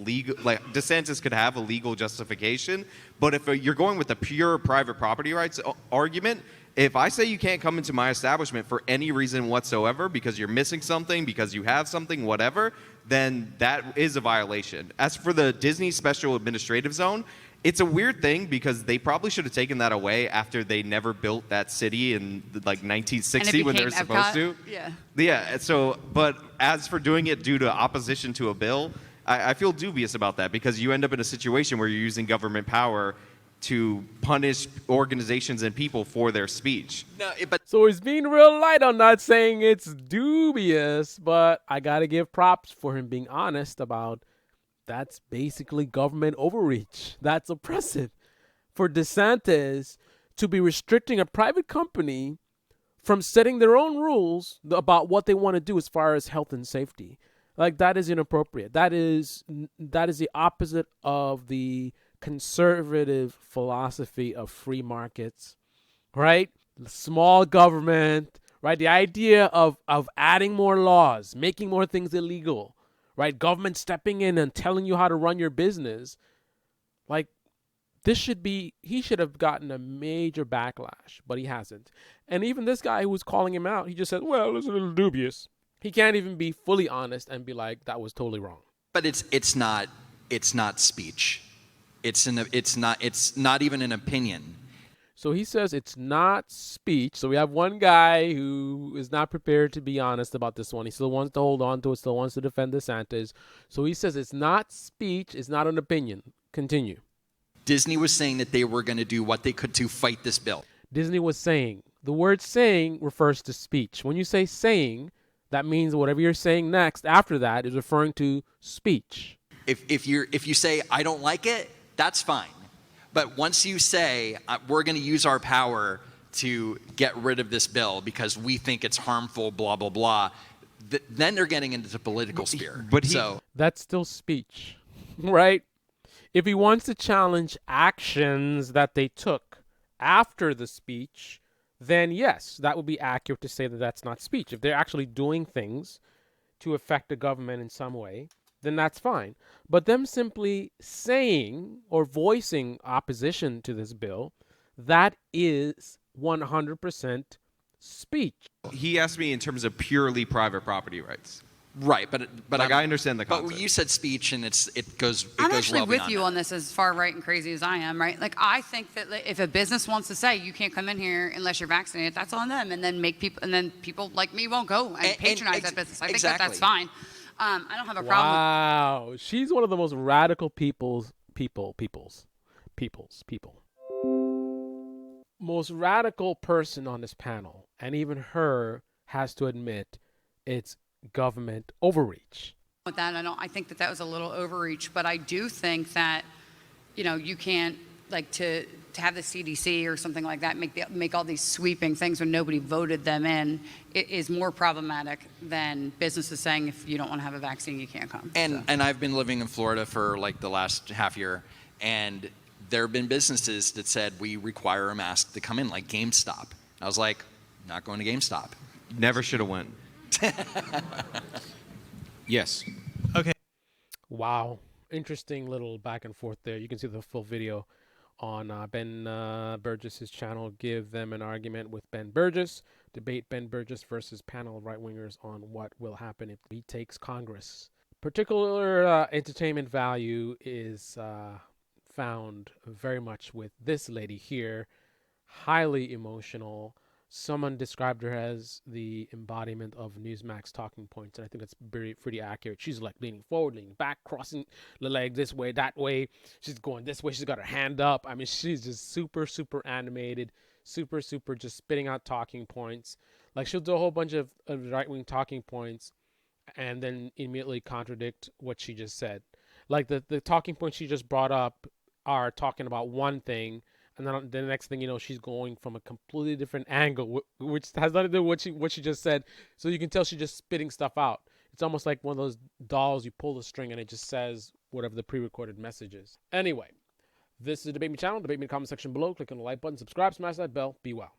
legal, like DeSantis could have a legal justification. But if you're going with a pure private property rights argument, if I say you can't come into my establishment for any reason whatsoever because you're missing something, because you have something, whatever, then that is a violation. As for the Disney Special Administrative Zone, it's a weird thing because they probably should have taken that away after they never built that city in like 1960 when they were supposed to. Yeah. Yeah. So, but as for doing it due to opposition to a bill, I feel dubious about that because you end up in a situation where you're using government power to punish organizations and people for their speech. No, so he's being real light on not saying it's dubious, but I got to give props for him being honest about that's basically government overreach. That's oppressive. For DeSantis to be restricting a private company from setting their own rules about what they want to do as far as health and safety. Like, that is inappropriate. That is the opposite of the conservative philosophy of free markets, right? Small government, right? The idea of adding more laws, making more things illegal, right? Government stepping in and telling you how to run your business. Like, he should have gotten a major backlash, but he hasn't. And even this guy who was calling him out, he just said, well, it's a little dubious. He can't even be fully honest and be like, that was totally wrong. But it's not speech. It's not even an opinion. So he says it's not speech. So we have one guy who is not prepared to be honest about this one. He still wants to hold on to it, still wants to defend DeSantis. So he says it's not speech, it's not an opinion. Continue. Disney was saying that they were going to do what they could to fight this bill. Disney was saying. The word saying refers to speech. When you say saying, that means whatever you're saying next after that is referring to speech. If you say, I don't like it, that's fine. But once you say, we're going to use our power to get rid of this bill because we think it's harmful, blah, blah, blah, then they're getting into the political sphere. That's still speech, right? If he wants to challenge actions that they took after the speech, then yes, that would be accurate to say that that's not speech. If they're actually doing things to affect the government in some way, then that's fine. But them simply saying or voicing opposition to this bill, that is 100% speech. He asked me in terms of purely private property rights. Right, but like, I understand the concept. But you said speech, and it goes. I'm actually well with you that. on this, as far right and crazy as I am. Right, like, I think that if a business wants to say you can't come in here unless you're vaccinated, that's on them, and then people like me won't go and patronize that business. I think that's fine. I don't have a problem. Wow, she's one of the most radical people. Most radical person on this panel, and even her has to admit it's government overreach. With that, I think that was a little overreach, but I do think that, you can't, like, to have the CDC or something like that make all these sweeping things when nobody voted them in, it is more problematic than businesses saying if you don't want to have a vaccine, you can't come. And I've been living in Florida for like the last half year, and there have been businesses that said we require a mask to come in, like GameStop. I was like, not going to GameStop. Never should have went. Yes. Okay. Wow. Interesting little back and forth there. You can see the full video on Ben Burgess's channel. Give them an argument with Ben Burgess. Debate Ben Burgess versus panel of right-wingers on what will happen if he takes Congress. Particular entertainment value is found very much with this lady here. Highly emotional. Someone described her as the embodiment of Newsmax talking points, and I think that's pretty accurate. She's like leaning forward, leaning back, crossing the leg this way, that way. She's going this way. She's got her hand up. I mean, she's just super, super animated, super, super just spitting out talking points. Like, she'll do a whole bunch of right-wing talking points and then immediately contradict what she just said. Like, the talking points she just brought up are talking about one thing, and then the next thing you know, she's going from a completely different angle, which has nothing to do with what she just said. So you can tell she's just spitting stuff out. It's almost like one of those dolls, you pull the string and it just says whatever the pre-recorded message is. Anyway, this is the Debate Me channel. Debate me in the comment section below. Click on the like button, subscribe, smash that bell. Be well.